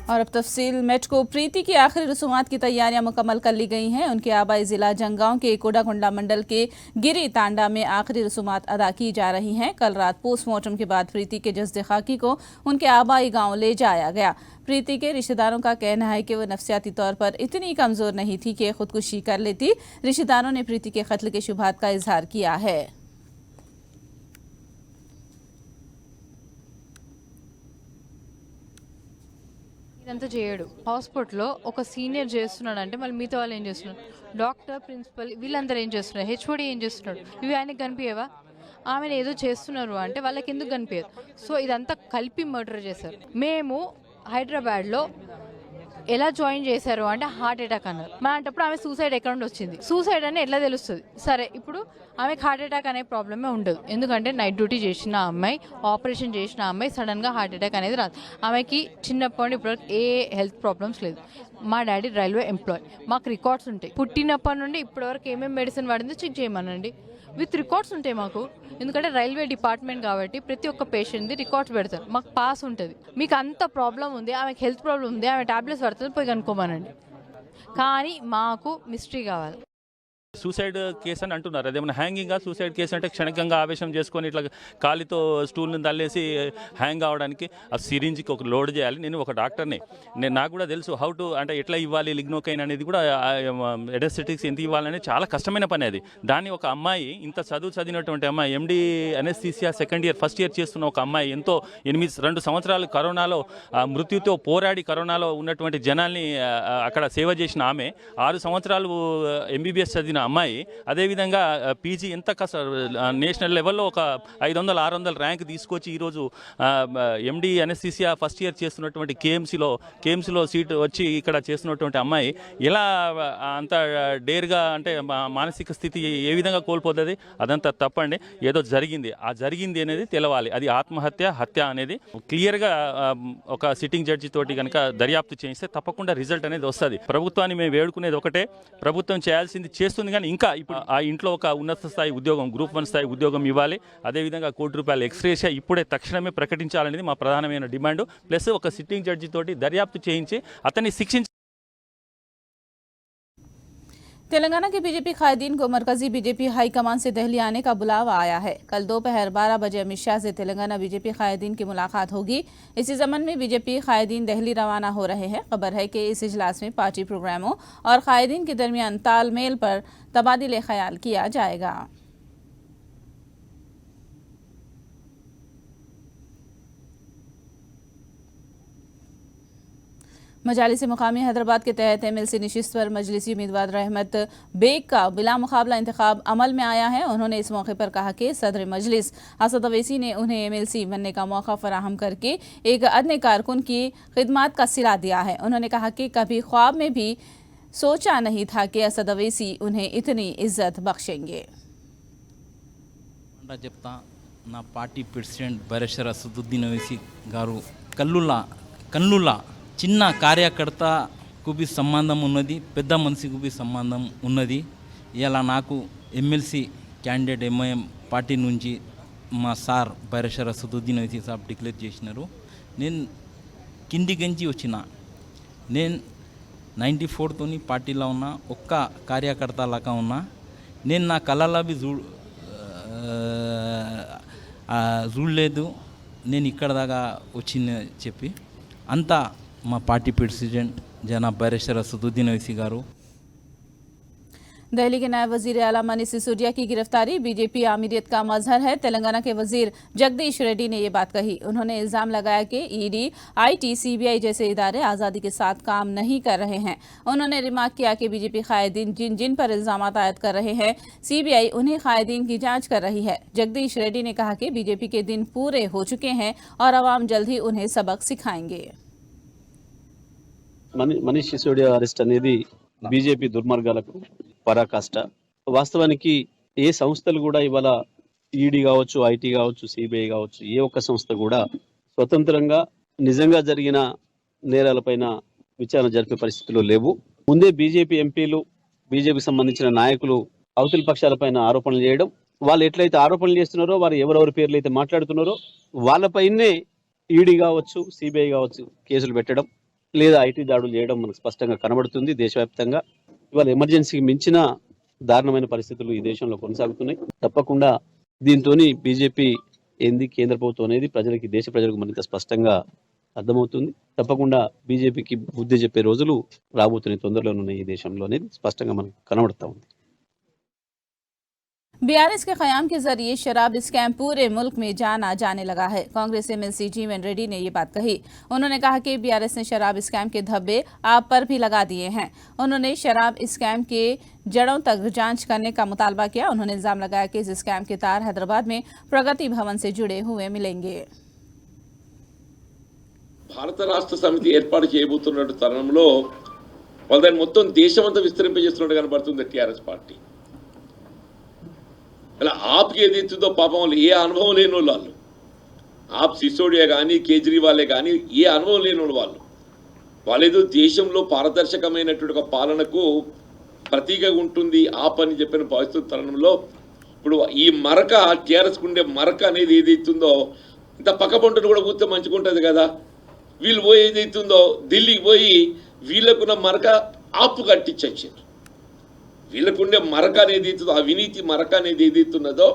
और अब तफसील मेट्रो प्रीति की आखिरी रसूमात की तैयारियां मुकम्मल कर ली गई हैं। उनके आबाई जिला जंगांव के कोडाकुंडा मंडल के गिरी तांडा में आखिरी रसूमात अदा की जा रही हैं। कल रात पोस्टमार्टम के बाद प्रीति के जस्द खाकी को उनके आबाई गांव ले जाया गया। प्रीति के रिश्तेदारों का कहना है कि वो नफ्सियाती तौर पर इतनी कमजोर नहीं थी कि खुदकुशी कर लेती। रिश्तेदारों ने प्रीति के कत्ल के शुबहात का इजहार किया है। ఇదంతా చేయడు. హాస్పిటల్లో ఒక సీనియర్ చేస్తున్నాడు అంటే మళ్ళీ మిగతా వాళ్ళు ఏం చేస్తున్నారు, డాక్టర్ ప్రిన్సిపల్ వీళ్ళందరూ ఏం చేస్తున్నారు, హెచ్ఓడి ఏం చేస్తున్నాడు, ఇవి ఆయనకి కనిపించవా? ఆమెను ఏదో చేస్తున్నారు అంటే వాళ్ళకి ఎందుకు కనిపించదు? సో ఇదంతా కలిపి మర్డర్ చేశారు. మేము హైదరాబాద్లో ఎలా జాయిన్ చేశారు అంటే హార్ట్ అటాక్ అన్నారు. అలాంటప్పుడు ఆమె సూసైడ్ ఎక్కడ నుండి వచ్చింది? సూసైడ్ అని ఎట్లా తెలుస్తుంది? సరే, ఇప్పుడు ఆమెకు హార్ట్ అటాక్ అనే ప్రాబ్లమే ఉండదు, ఎందుకంటే నైట్ డ్యూటీ చేసిన అమ్మాయి, ఆపరేషన్ చేసిన అమ్మాయి సడన్గా హార్ట్ అటాక్ అనేది రాదు. ఆమెకి చిన్నప్పటి నుండి ఇప్పుడు ఏ హెల్త్ ప్రాబ్లమ్స్ లేదు. మా డాడీ రైల్వే ఎంప్లాయ్, మాకు రికార్డ్స్ ఉంటాయి. పుట్టినప్పటి నుండి ఇప్పటివరకు ఏమేమి మెడిసిన్ వాడిందో చెక్ చేయమనండి, విత్ రికార్డ్స్ ఉంటాయి మాకు. ఎందుకంటే రైల్వే డిపార్ట్మెంట్ కాబట్టి ప్రతి ఒక్క పేషెంట్ది రికార్డ్స్ పెడతారు, మాకు పాస్ ఉంటుంది. మీకు అంత ప్రాబ్లం ఉంది, ఆమెకు హెల్త్ ప్రాబ్లం ఉంది, ఆమె టాబ్లెట్స్ పడుతుంది, పోయి కనుక్కోమనండి. కానీ మాకు మిస్టరీ కావాలి. సూసైడ్ కేసు అని అంటున్నారు. అదేమన్నా హ్యాంగింగ్గా? సూసైడ్ కేసు అంటే క్షణికంగా ఆవేశం చేసుకొని ఇట్లా కాలితో స్టూల్ని తల్లేసి హ్యాంగ్ అవ్వడానికి ఆ సిరింజ్కి ఒక లోడ్ చేయాలి. నేను ఒక డాక్టర్ని, నాకు కూడా తెలుసు హౌ టు అంటే ఎట్లా ఇవ్వాలి లిగ్నోకైన్ అనేది కూడా, ఎడెస్థెటిక్స్ ఎంత ఇవ్వాలనేది చాలా కష్టమైన పని అది. దాన్ని ఒక అమ్మాయి, ఇంత చదివినటువంటి అమ్మాయి, MD anaesthesia second year first year చేస్తున్న ఒక అమ్మాయి, ఎంతో 2 సంవత్సరాలు కరోనాలో మృత్యుతో పోరాడి కరోనాలో ఉన్నటువంటి జనాల్ని అక్కడ సేవ చేసిన ఆమె, 6 సంవత్సరాలు ఎంబీబీఎస్ చదివిన అమ్మాయి, అదేవిధంగా పీజీ ఎంత నేషనల్ లెవెల్లో ఒక 500-600 ర్యాంక్ తీసుకొచ్చి ఈరోజు ఎండి అనెస్థీసియా ఫస్ట్ ఇయర్ చేస్తున్నటువంటి కేఎంసీలో సీట్ వచ్చి ఇక్కడ చేస్తున్నటువంటి అమ్మాయి ఎలా అంత డేర్గా అంటే మానసిక స్థితి ఏ విధంగా కోల్పోతుంది? అదంతా తప్పండి. ఏదో జరిగింది, ఆ జరిగింది అనేది తెలవాలి. అది ఆత్మహత్య, హత్య అనేది క్లియర్గా ఒక సిట్టింగ్ జడ్జి తోటి కనుక దర్యాప్తు చేయిస్తే తప్పకుండా రిజల్ట్ అనేది వస్తుంది. ప్రభుత్వాన్ని మేము వేడుకునేది ఒకటే, ప్రభుత్వం చేయాల్సింది చేస్తుంది, కానీ ఇంకా ఇప్పుడు ఆ ఇంట్లో ఒక ఉన్నత స్థాయి ఉద్యోగం, గ్రూప్ 1 స్థాయి ఉద్యోగం ఇవ్వాలి. అదేవిధంగా ₹1 ఎక్స్‌గ్రేషియా ఇప్పుడే తక్షణమే ప్రకటించాలనేది మా ప్రధానమైన డిమాండ్. ప్లస్ ఒక సిట్టింగ్ జడ్జి తోటి దర్యాప్తు చేయించి అతన్ని శిక్షించి तेलंगाना के बीजेपी कायदीन को मरकजी बीजेपी हाईकमान से दिल्ली आने का बुलावा आया है। कल दोपहर 12 बजे अमित शाह से तेलंगाना बीजेपी कायदीन की मुलाकात होगी। इसी ज़मन में बीजेपी कायदीन दिल्ली रवाना हो रहे हैं। खबर है कि इस इजलास में पार्टी प्रोग्रामों और कायदीन के दरमियान तालमेल पर तबादिले ख्याल किया जाएगा। मजालिस मुकामी हैदराबाद के तहत एमएलसी नशिस्त पर मजलिसी उम्मीदवार रहमत बेग का बिला मुकाबला इंतखाब अमल में आया है। उन्होंने इस मौके पर कहा कि सदर मजलिस असद अवैसी ने उन्हें एमएलसी बनने का मौका फराहम करके एक अदने कारकुन की खिदमत का सिला दिया है। उन्होंने कहा कि कभी ख्वाब में भी सोचा नहीं था कि असद अवैसी उन्हें इतनी इज्जत बख्शेंगे। నా పార్టీ ప్రెసిడెంట్ బైరషర్ అసదుద్దీన్ ఓవైసీ గారు కల్లులా చిన్న కార్యకర్తకు బి సంబంధం ఉన్నది, పెద్ద మనిషికి బి సంబంధం ఉన్నది. ఇలా నాకు ఎమ్మెల్సీ క్యాండిడేట్ ఎంఐఎం పార్టీ నుంచి మా సార్ బైరషర్ అసదుద్దీన్ ఓవైసీ సాబ్ డిక్లేర్ చేసినారు. నేను కింది గంచి వచ్చిన, నేను 94తోని పార్టీలో ఉన్నా, ఒక్క కార్యకర్త లాగా ఉన్నా. నేను నా కళలో బి చూడలేదు నేను ఇక్కడ దాకా వచ్చింది చెప్పి. అంతా మా పార్టీ ప్రెసిడెంట్ జనాబ్ బైరషర్ అసదుద్దీన్ ఓవైసీ గారు. दिल्ली के नायब वजीर आला मनीष सिसोदिया की गिरफ्तारी बीजेपी आमिरियत का मजहर है। तेलंगाना के वजीर जगदीश रेड्डी ने ये बात कही। उन्होंने इल्जाम लगाया कि ईडी, आईटी, सीबीआई जैसे इदारे आज़ादी के साथ काम नहीं कर रहे हैं। उन्होंने रिमार्क किया कि बीजेपी कायदीन जिन पर इल्जाम आयद कर रहे हैं, सीबीआई उन्हीं कायदीन की जांच कर रही है। जगदीश रेड्डी ने कहा कि बीजेपी के दिन पूरे हो चुके हैं और अवाम जल्द ही उन्हें सबक सिखाएंगे। మనీష్ సిసోడియా అరెస్ట్ అనేది బీజేపీ దుర్మార్గాలకు పరాకాష్ట. వాస్తవానికి ఏ సంస్థలు కూడా ఇవాళ ఈడీ కావచ్చు, ఐటీ కావచ్చు, సిబిఐ కావచ్చు, ఏ ఒక్క సంస్థ కూడా స్వతంత్రంగా నిజంగా జరిగిన నేరాలపైన విచారణ జరిపే పరిస్థితుల్లో లేవు. ముందే బీజేపీ ఎంపీలు, బీజేపీకి సంబంధించిన నాయకులు అవతలి పక్షాలపైన ఆరోపణలు చేయడం, వాళ్ళు ఎట్లయితే ఆరోపణలు చేస్తున్నారో, వారు ఎవరెవరి పేర్లు అయితే మాట్లాడుతున్నారో వాళ్ళపైనే ఈడీ కావచ్చు, సిబిఐ కావచ్చు కేసులు పెట్టడం, లేదా ఐటీ దాడులు చేయడం మనకు స్పష్టంగా కనబడుతుంది దేశవ్యాప్తంగా. ఇవాళ ఎమర్జెన్సీకి మించిన దారుణమైన పరిస్థితులు ఈ దేశంలో కొనసాగుతున్నాయి. తప్పకుండా దీంతో బీజేపీ ఏంది, కేంద్ర ప్రభుత్వం అనేది దేశ ప్రజలకు మరింత స్పష్టంగా అర్థమవుతుంది. తప్పకుండా బీజేపీకి బుద్ధి చెప్పే రోజులు రాబోతున్నాయి, తొందరలోనే ఈ దేశంలో అనేది స్పష్టంగా మనకు కనబడతా ఉంది. बीआरएस के क़याम के जरिए शराब स्कैम पूरे मुल्क में जाना जाने लगा है। कांग्रेस एमएलसी जीवन रेड्डी ने ये बात कही। उन्होंने कहा कि बीआरएस ने शराब स्कैम के धब्बे आप पर भी लगा दिए हैं। उन्होंने शराब स्कैम के जड़ों तक जांच करने का मुतालबा किया। उन्होंने इल्जाम लगाया कि इस स्कैम के तार हैदराबाद में प्रगति भवन से जुड़े हुए मिलेंगे। భారత రాష్ట్ర సమితి ఏర్పాటు చేయబోతున్న తరుణంలో వాళ్ళని మొత్తం దేశమంతా విస్తరింపజేస్తున్నట్టు కనబడుతుంది టీఆర్ఎస్ పార్టీ. అలా ఆప్కి ఏదైతుందో పాపం వాళ్ళు ఏ అనుభవం లేని వాళ్ళు, ఆప్ సిసోడియా కానీ కేజ్రీవాలే కానీ ఏ అనుభవం లేని వాళ్ళేదో దేశంలో పారదర్శకమైనటువంటి ఒక పాలనకు ప్రతీకగా ఉంటుంది ఆప్ అని చెప్పిన భావిస్తున్న తరుణంలో ఇప్పుడు ఈ మరక టీఆర్ఎస్కు ఉండే మరక అనేది ఏదైతుందో ఇంత పక్కపంటను కూడా కూర్చో మంచుకుంటుంది కదా. వీళ్ళు పోయి ఏదైతుందో ఢిల్లీకి పోయి వీళ్ళకున్న మరక ఆపు కట్టించొచ్చారు. వీళ్ళకుండే మరక అనేది అవినీతి మరక అనేది ఏదైతున్నదో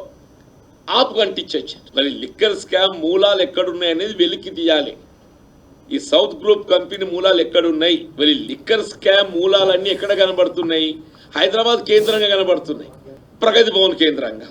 ఆపు కంటించొచ్చారు. మరి లిక్కర్ స్కామ్ మూలాలు ఎక్కడున్నాయనేది వెలికి తీయాలి. ఈ సౌత్ గ్రూప్ కంపెనీ మూలాలు ఎక్కడున్నాయి, మరి లిక్కర్ స్కామ్ మూలాలన్నీ ఎక్కడ కనబడుతున్నాయి? హైదరాబాద్ కేంద్రంగా కనబడుతున్నాయి, ప్రగతి భవన్ కేంద్రంగా.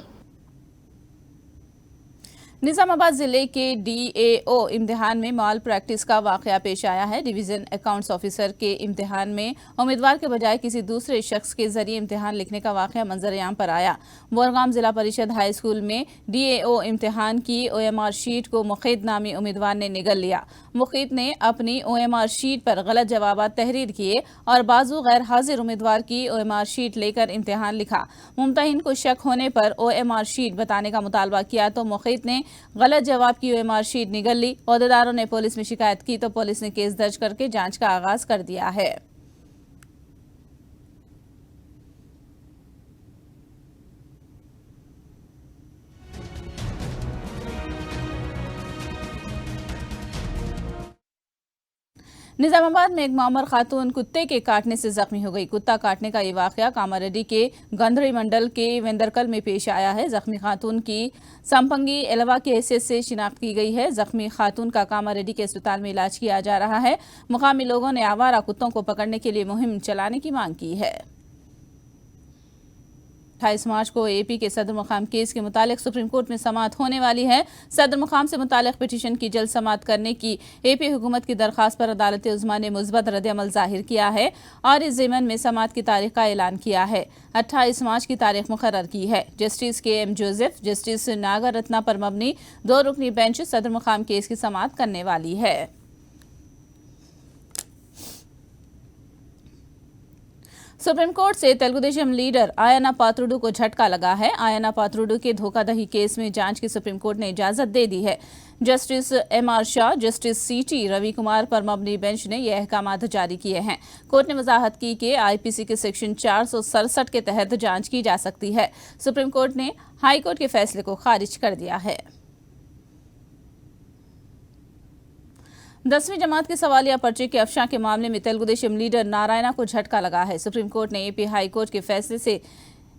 निजामाबाद जिले के डीएओ इम्तिहान में माल प्रैक्टिस का वाकया पेश आया है। डिवीजन अकाउंट्स ऑफिसर के इम्तिहान में उम्मीदवार के बजाय किसी दूसरे शख्स के जरिए इम्तिहान लिखने का वाकया मंजर-ए-आम पर आया। बोरगाम जिला परिषद हाई स्कूल में डीएओ इम्तिहान की ओएमआर शीट को मुखीद नामी उम्मीदवार ने निगल लिया। मुखीद ने अपनी ओएमआर शीट पर गलत जवाब तहरीर किए और बाजू गैर हाजिर उम्मीदवार की ओएमआर शीट लेकर इम्तिहान लिखा। मुमतहिन को शक होने पर ओएमआर शीट बताने का मुतालबा किया तो मुखीद ने गलत जवाब की ओएमआर शीट निगल ली। ओहदेदारों ने पुलिस में शिकायत की तो पुलिस ने केस दर्ज करके जांच का आगाज कर दिया है। निजामाबाद में एक मामर खातून कुत्ते के काटने से जख्मी हो गई। कुत्ता काटने का ये वाकया कामारेड्डी के गंधरी मंडल के वेंदरकल में पेश आया है। जख्मी खातून की संपंगी एलवा की हैसियत से शिनाख्त की गई है। जख्मी खातून का कामारेड्डी के अस्पताल में इलाज किया जा रहा है। मुकामी लोगों ने आवारा कुत्तों को पकड़ने के लिए मुहिम चलाने की मांग की है। 28 मार्च को एपी के सदर मुकाम केस के मुतालिक सुप्रीम कोर्ट में समाअत होने वाली है। सदर मुकाम से मुतालिक पिटीशन की जल्द समाअत करने की एपी हुकूमत की दरख्वास्त पर अदालत उज़्मा ने मुस्बत रद्द-ए-अमल जाहिर किया है और इस ज़िमन में समाअत की तारीख का ऐलान किया है। 28 मार्च की तारीख मुकर्रर की है। Justice KM. जोसेफ, जस्टिस नागर रत्ना पर मबनी 2 रुकनी बेंच सदर मुकाम केस की समाअत करने वाली है। सुप्रीम कोर्ट से तेलुगुदेशम लीडर आयना पात्रुडू को झटका लगा है। आयना पात्रुडू के धोखाधड़ी केस में जांच की सुप्रीम कोर्ट ने इजाजत दे दी है। Justice M R. Shah, justice C T. Ravi Kumar पर मबनी बेंच ने यह अहकामात जारी किए हैं। कोर्ट ने वजाहत की कि आईपीसी के सेक्शन 467 के तहत जांच की जा सकती है। सुप्रीम कोर्ट ने हाई कोर्ट के फैसले को खारिज कर दिया है। 10वीं जमात के सवालिया पर्चे के अफशा के मामले में तेलुगुदेशम लीडर नारायणा को झटका लगा है। सुप्रीम कोर्ट ने एपी हाई कोर्ट के फैसले से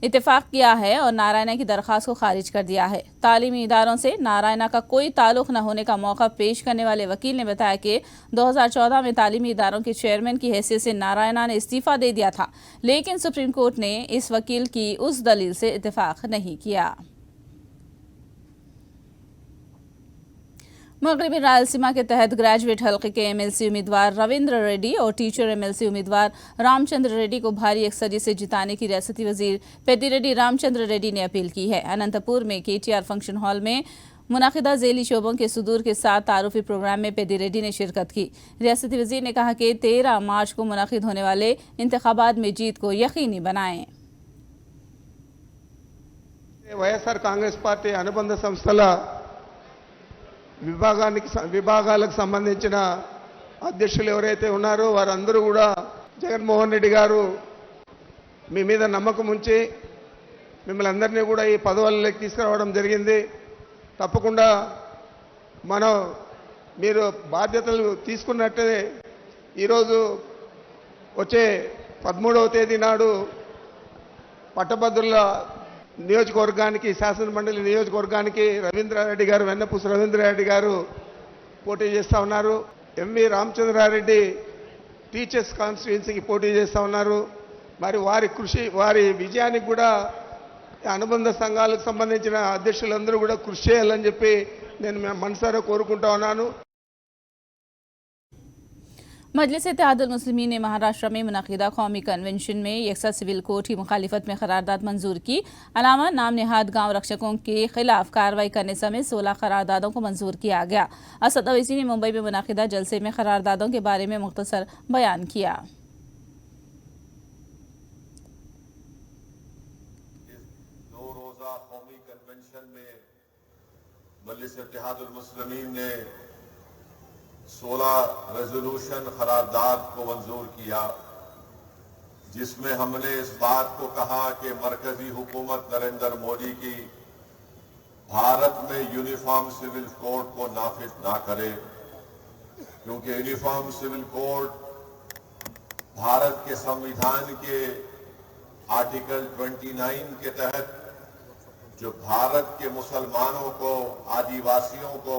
इत्तेफाक किया है और नारायणा की दरखास्त को खारिज कर दिया है। तालीमी इदारों से नारायणा का कोई ताल्लुक न होने का मौका पेश करने वाले वकील ने बताया कि 2014 में तालीमी इदारों के चेयरमैन की हैसियत से नारायणा ने इस्तीफा दे दिया था, लेकिन सुप्रीम कोर्ट ने इस वकील की उस दलील से इत्तेफाक नहीं किया। मगरबी रायलसीमा के तहत ग्रेजुएट हल्के के एमएलसी उम्मीदवार रविंद्र रेड्डी और टीचर एमएलसी उम्मीदवार रामचंद्र रेड्डी को भारी अक्सरियत से जिताने की रियासती वजीर पेद्दिरेड्डी रामचंद्र रेड्डी ने अपील की है। अनंतपुर में केटीआर फंक्शन हॉल में मुनाकिदा झेली शोबों के सुदूर के साथ तारुफी प्रोग्राम में पेद्दिरेड्डी ने शिरकत की। रियासती वजीर ने कहा कि 13 मार्च को मुनाकिद होने वाले इंतखाबात में जीत को यकीनी बनाएं। వైఎస్ఆర్ కాంగ్రెస్ పార్టీ అనుబంధ సంస్థల విభాగాలకు సంబంధించిన అధ్యక్షులు ఎవరైతే ఉన్నారో వారందరూ కూడా జగన్మోహన్ రెడ్డి గారు మీ మీద నమ్మకం ఉంచి మిమ్మల్ని అందరినీ కూడా ఈ పదవుల్లోకి తీసుకురావడం జరిగింది. తప్పకుండా మీరు బాధ్యతలు తీసుకున్నట్టే ఈరోజు వచ్చే 13వ తేదీ నాడు పట్టభద్రుల నియోజకవర్గానికి, శాసనమండలి నియోజకవర్గానికి రవీంద్రారెడ్డి గారు, వెన్నపూస రవీంద్రారెడ్డి గారు పోటీ చేస్తూ ఉన్నారు. ఎంవి రామచంద్రారెడ్డి టీచర్స్ కాన్స్టిట్యుయెన్సీకి పోటీ చేస్తూ ఉన్నారు. మరి వారి విజయానికి కూడా అనుబంధ సంఘాలకు సంబంధించిన అధ్యక్షులందరూ కూడా కృషి చేయాలని చెప్పి నేను మనసారా కోరుకుంటా ఉన్నాను. मजलिस इत्तेहादुल मुस्लिमीन ने महाराष्ट्र में मुनक़िदा कौमी कन्वेंशन में यकसा सिविल कोड की मुखालिफत में करारदाद मंजूर की। अलावा नाम निहाद गांव रक्षकों के खिलाफ कार्रवाई करने समेत 16 करारदादों को मंजूर किया गया। असद अवैसी ने मुंबई में मुनक़िदा जलसे में करारदादों के बारे में मुख्तसर बयान किया। दो रोज़ा कौमी कन्वेंशन में मजलिस इत्तेहादुल मुस्लिमीन ने 16 रेजोल्यूशन करारदाद को मंजूर किया, जिसमें हमने इस बात को कहा कि मरकजी हुकूमत नरेंद्र मोदी की भारत में यूनिफॉर्म सिविल कोड को नाफिज ना करे, क्योंकि यूनिफॉर्म सिविल कोड भारत के संविधान के आर्टिकल 29 के तहत जो भारत के मुसलमानों को, आदिवासियों को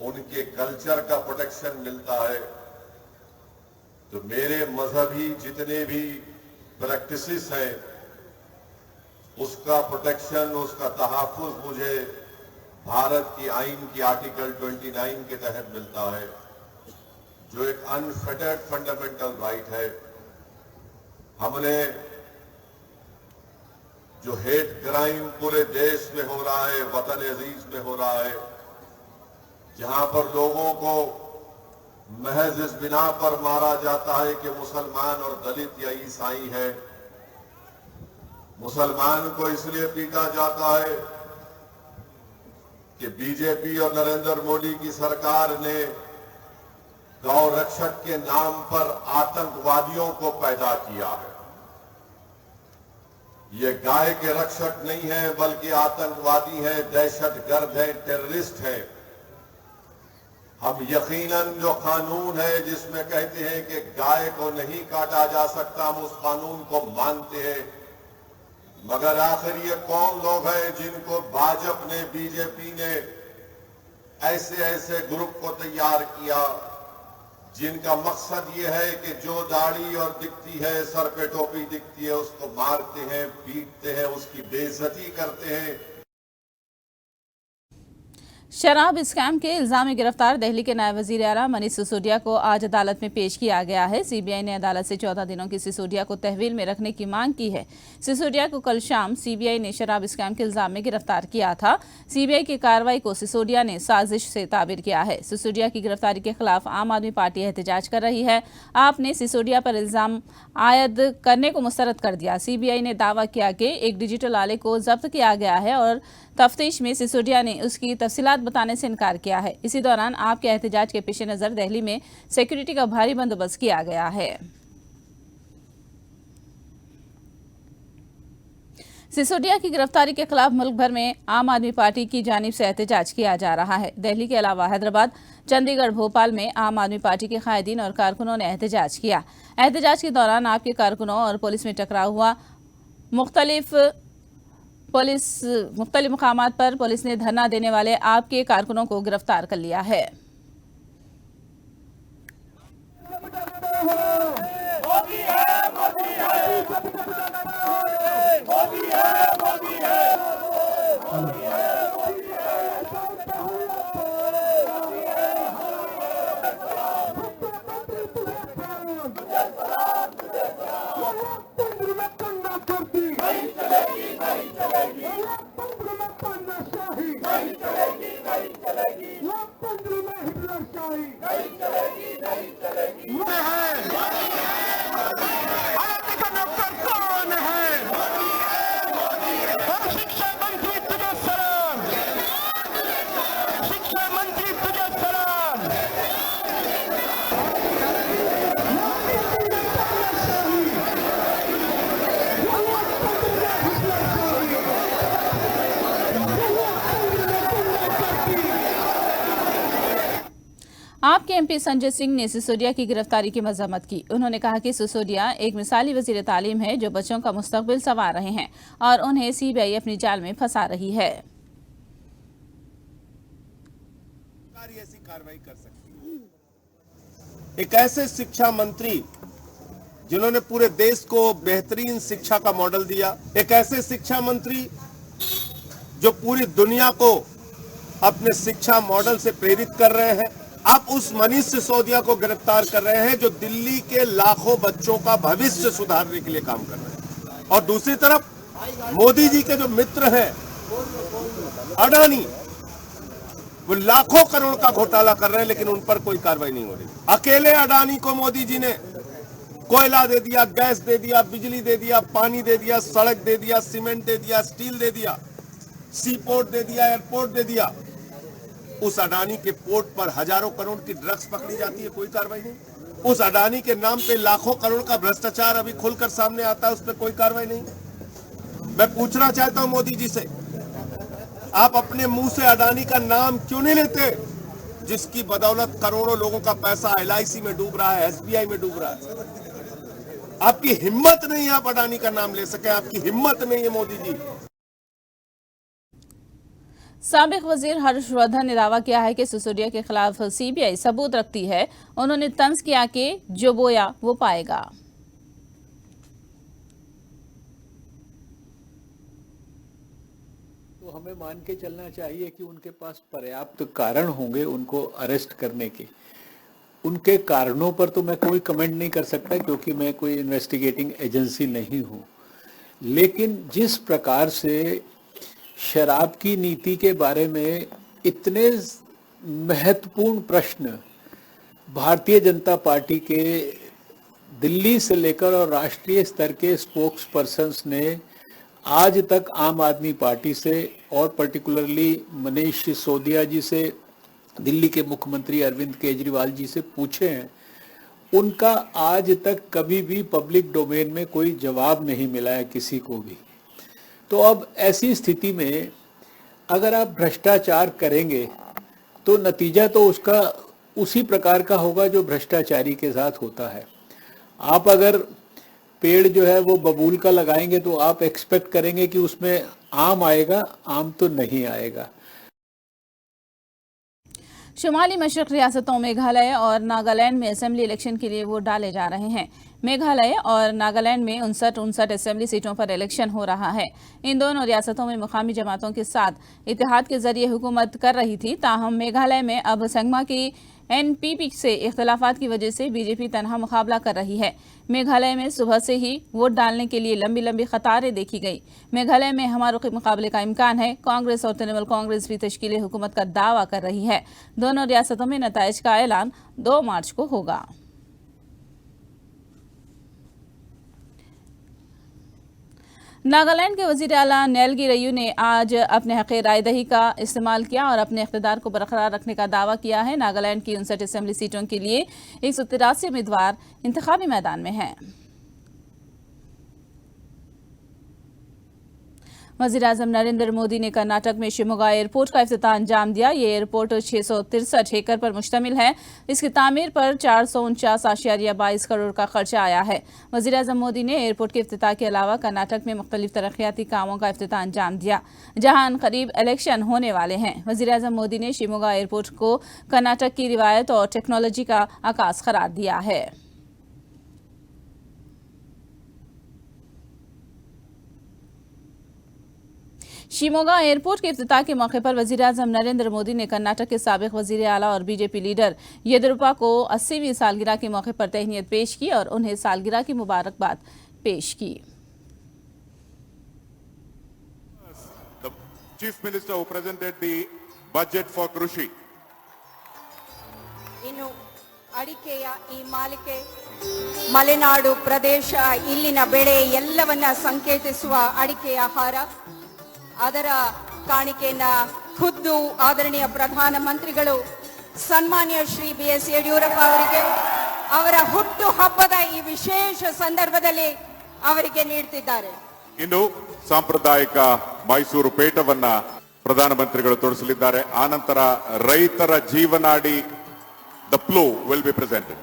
उनके कल्चर का प्रोटेक्शन मिलता है, तो मेरे मजहबी जितने भी प्रैक्टिसेस हैं उसका प्रोटेक्शन, उसका तहफ़्फ़ुज़ मुझे भारत की आइन की आर्टिकल 29 के तहत मिलता है, जो एक अनफेटर्ड फंडामेंटल राइट है। हमने जो हेट क्राइम पूरे देश में हो रहा है, वतन अजीज में हो रहा है, जहां पर लोगों को महज इस बिना पर मारा जाता है कि मुसलमान और दलित या ईसाई है, मुसलमान को इसलिए पीटा जाता है कि बीजेपी और नरेंद्र मोदी की सरकार ने गौ रक्षक के नाम पर आतंकवादियों को पैदा किया है। ये गाय के रक्षक नहीं है, बल्कि आतंकवादी हैं, दहशतगर्द हैं, टेररिस्ट हैं। हम यकीनन जो कानून है जिसमें कहते हैं कि गाय को नहीं काटा जा सकता, हम उस कानून को मानते हैं, मगर आखिर ये कौन लोग हैं जिनको भाजपा ने, बीजेपी ने ऐसे ग्रुप को तैयार किया जिनका मकसद ये है कि जो दाढ़ी और दिखती है, सर पे टोपी दिखती है, उसको मारते हैं, पीटते हैं, उसकी बेइज्जती करते हैं। शराब स्कैम के इल्जाम में गिरफ्तार दिल्ली के नायब वजीर आला मनीष सिसोदिया को आज अदालत में पेश किया गया है। सीबीआई ने अदालत से 14 दिनों की सिसोदिया को तहवील में रखने की मांग की है। सिसोदिया को कल शाम सीबीआई ने शराब स्कैम के इल्जाम में गिरफ्तार किया था। सीबीआई की कार्रवाई को सिसोदिया ने साजिश से ताबीर किया है। सिसोदिया की गिरफ्तारी के खिलाफ आम आदमी पार्टी एहतजाज कर रही है। आप ने सिसोदिया पर इल्जाम आयद करने को मुस्तरद कर दिया। सीबीआई ने दावा किया कि एक डिजिटल आले को जब्त किया गया है और तफ्तीश में सिसोदिया ने उसकी तफसीलात बताने से इनकार किया है। इसी दौरान आपके एहतजाज के पेश नज़र दिल्ली में सिक्योरिटी का भारी बंदोबस्त किया गया है। सिसोदिया की गिरफ्तारी के खिलाफ मुल्क भर में आम आदमी पार्टी की जानिब से एहतजाज किया जा रहा है। दिल्ली के अलावा हैदराबाद, चंडीगढ़, भोपाल में आम आदमी पार्टी के कायदीन और कारकुनों ने एहतजाज किया। एहतजाज के दौरान आपके कारकुनों और पुलिस में टकराव हुआ। मुख्तलिफ मुकामात पर पुलिस ने धरना देने वाले आपके कारकुनों को गिरफ्तार कर लिया है। आप आप के एमपी संजय सिंह ने सिसोदिया की गिरफ्तारी की मजम्मत की। उन्होंने कहा कि सिसोदिया एक मिसाली वजीर तालीम है जो बच्चों का मुस्तकबिल संवार रहे हैं और उन्हें सीबीआई अपनी जाल में फंसा रही है। ऐसी कार्रवाई कर सकती है। एक ऐसे शिक्षा मंत्री जिन्होंने पूरे देश को बेहतरीन शिक्षा का मॉडल दिया, एक ऐसे शिक्षा मंत्री जो पूरी दुनिया को अपने शिक्षा मॉडल से प्रेरित कर रहे हैं। आप उस मनीष सिसोदिया को गिरफ्तार कर रहे हैं जो दिल्ली के लाखों बच्चों का भविष्य सुधारने के लिए काम कर रहे हैं। और दूसरी तरफ मोदी जी के जो मित्र हैं अडानी, वो लाखों करोड़ का घोटाला कर रहे हैं लेकिन उन पर कोई कार्रवाई नहीं हो रही। अकेले अडानी को मोदी जी ने कोयला दे दिया, गैस दे दिया, बिजली दे दिया, पानी दे दिया, सड़क दे दिया, सीमेंट दे दिया, स्टील दे दिया, सी पोर्ट दे दिया, एयरपोर्ट दे दिया। उस अडानी के पोर्ट पर हजारों करोड़ की ड्रग्स पकड़ी जाती है, कोई कार्रवाई नहीं। उस अडानी के नाम पे लाखों करोड़ का भ्रष्टाचार अभी खुलकर सामने आता है, उस पर कोई कार्रवाई नहीं। मैं पूछना चाहता हूं मोदी जी से, आप अपने मुंह से अडानी का नाम क्यों नहीं लेते, जिसकी बदौलत करोड़ों लोगों का पैसा एलआईसी में डूब रहा है, एसबीआई में डूब रहा है। आपकी हिम्मत नहीं है आप अडानी का नाम ले सके, आपकी हिम्मत नहीं है मोदी जी। साबिक वजीर हर्षवर्धन ने दावा किया है कि सिसोदिया के खिलाफ सीबीआई सबूत रखती है। उन्होंने तंज किया कि जो बोया वो पाएगा। तो हमें मान के चलना चाहिए कि उनके पास पर्याप्त कारण होंगे उनको अरेस्ट करने के। उनके कारणों पर तो मैं कोई कमेंट नहीं कर सकता क्योंकि मैं कोई इन्वेस्टिगेटिंग एजेंसी नहीं हूं, लेकिन जिस प्रकार से शराब की नीति के बारे में इतने महत्वपूर्ण प्रश्न भारतीय जनता पार्टी के दिल्ली से लेकर और राष्ट्रीय स्तर के स्पोक्स पर्सन्स ने आज तक आम आदमी पार्टी से और पर्टिकुलरली मनीष सिसोदिया जी से, दिल्ली के मुख्यमंत्री अरविंद केजरीवाल जी से पूछे हैं, उनका आज तक कभी भी पब्लिक डोमेन में कोई जवाब नहीं मिला है किसी को भी। तो अब ऐसी स्थिति में अगर आप भ्रष्टाचार करेंगे तो नतीजा तो उसका उसी प्रकार का होगा जो भ्रष्टाचारी के साथ होता है। आप अगर पेड़ जो है वो बबूल का लगाएंगे तो आप एक्सपेक्ट करेंगे कि उसमें आम आएगा, आम तो नहीं आएगा। शुमाली मशरक रियासतों मेघालय और नागालैंड में असेंबली इलेक्शन के लिए वोट डाले जा रहे हैं। मेघालय और नागालैंड में 59 असेंबली सीटों पर इलेक्शन हो रहा है। इन दोनों रियासतों में मुकामी जमातों के साथ इत्तेहाद के जरिए हुकूमत कर रही थी। ताहम मेघालय में अब संगमा की एनपीपी से इख्तलाफात की वजह से बीजेपी तनहा मुकाबला कर रही है। मेघालय में सुबह से ही वोट डालने के लिए लंबी लंबी कतारें देखी गई। मेघालय में हमारुखी मुकाबले का इम्कान है। कांग्रेस और तृणमूल कांग्रेस भी तश्कील हुकूमत का दावा कर रही है। दोनों रियासतों में नताइज का ऐलान 2 मार्च को होगा। नागालैंड के वजीर आला नेल्गी रयू ने आज अपने हक़ राय दही का इस्तेमाल किया और अपने इख्तिदार को बरकरार रखने का दावा किया है। नागालैंड की 59 असेंबली सीटों के लिए 183 उम्मीदवार इंतखाबी मैदान में हैं। वज़ीर-ए-आज़म नरेंद्र मोदी ने कर्नाटक में शिमोगा एयरपोर्ट का इफ्तिताह अंजाम दिया। ये एयरपोर्ट 663 एकड़ पर मुश्तमिल है। इसकी तामीर पर 449.22 करोड़ का खर्चा आया है। वज़ीर-ए-आज़म मोदी ने एयरपोर्ट के इफ्तिताह के अलावा कर्नाटक में मुख्तलिफ तरक्याती कामों का इफ्तिताह अंजाम दिया, जहां अनकरीब इलेक्शन होने वाले हैं। वज़ीर-ए-आज़म मोदी ने शिमोगा एयरपोर्ट को कर्नाटक की रिवायत और टेक्नोलॉजी का आकाश करार दिया है। शिमोगा एयरपोर्ट के इफ्तिताह के मौके पर वज़ीर-ए-आज़म नरेंद्र मोदी ने कर्नाटक के साबिक़ वज़ीर आला और बीजेपी लीडर येदियुरप्पा को 80वीं सालगिरह के मौके पर तहनीत पेश की और उन्हें सालगिरह की मुबारकबाद पेश की। Chief minister who presented the budget for Krushi. ಇನ್ನು ಅಡಿಕೆಯ ಈ ಮಾಲಿಕೆ ಮಲೆನಾಡು ಪ್ರದೇಶ ಇಲ್ಲಿನ ಬೆಳೆ ಎಲ್ಲವನ್ನ ಸಂಕೇತಿಸುವ ಅಡಿಕೆಯ ಹಾರ, ಅದರ ಕಾಣಿಕೆಯನ್ನ ಖುದ್ದು ಆದರಣೀಯ ಪ್ರಧಾನ ಮಂತ್ರಿಗಳು ಸನ್ಮಾನ್ಯ ಶ್ರೀ BS ಯಡಿಯೂರಪ್ಪ ಅವರಿಗೆ ಅವರ ಹುಟ್ಟು ಹಬ್ಬದ ಈ ವಿಶೇಷ ಸಂದರ್ಭದಲ್ಲಿ ಅವರಿಗೆ ನೀಡುತ್ತಿದ್ದಾರೆ. ಇನ್ನು ಸಾಂಪ್ರದಾಯಿಕ ಮೈಸೂರು ಪೇಟವನ್ನ ಪ್ರಧಾನಮಂತ್ರಿಗಳು ತೋರಿಸಲಿದ್ದಾರೆ. ಆನಂತರ ರೈತರ ಜೀವನಾಡಿ the flow will be presented.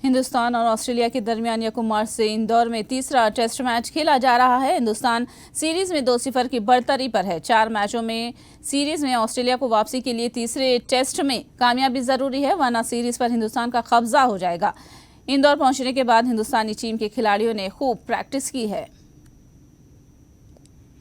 Hindustan और ऑस्ट्रेलिया के दरमियान यकुमार से इंदौर में तीसरा टेस्ट मैच खेला जा रहा है। हिंदुस्तान सीरीज में 2-0 की बढ़तरी पर है। 4 मैचों में सीरीज में ऑस्ट्रेलिया को वापसी के लिए तीसरे टेस्ट में कामयाबी जरूरी है, वरना सीरीज पर हिंदुस्तान का कब्जा हो जाएगा। इंदौर पहुंचने के बाद हिंदुस्तानी टीम के खिलाड़ियों ने खूब प्रैक्टिस की है।